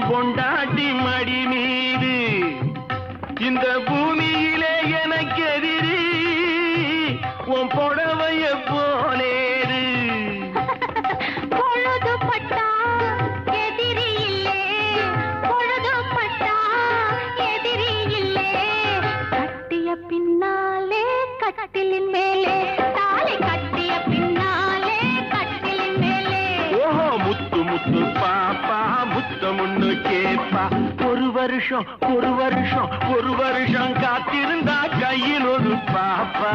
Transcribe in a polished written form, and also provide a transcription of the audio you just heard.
பொண்டாட்டி மடி மீது இந்த பூமியிலே எனக்கு எதிரி உன் புடவைய போலேரு. பொழுது பட்டா எதிரி இல்லே, பொழுது பட்டா எதிரி இல்லே. கட்டிய பின்னாலே கட்டிலின் மேலே, தாலி கட்டிய பின்னாலே கட்டிலின் மேலே. ஓஹோ முத்து முத்து பாப்பா முத்தமுன்னு கேப்பா. ஒரு வருஷம் ஒரு வருஷம் ஒரு வருஷம் காத்திருந்தா கையில் ஒரு பாப்பா.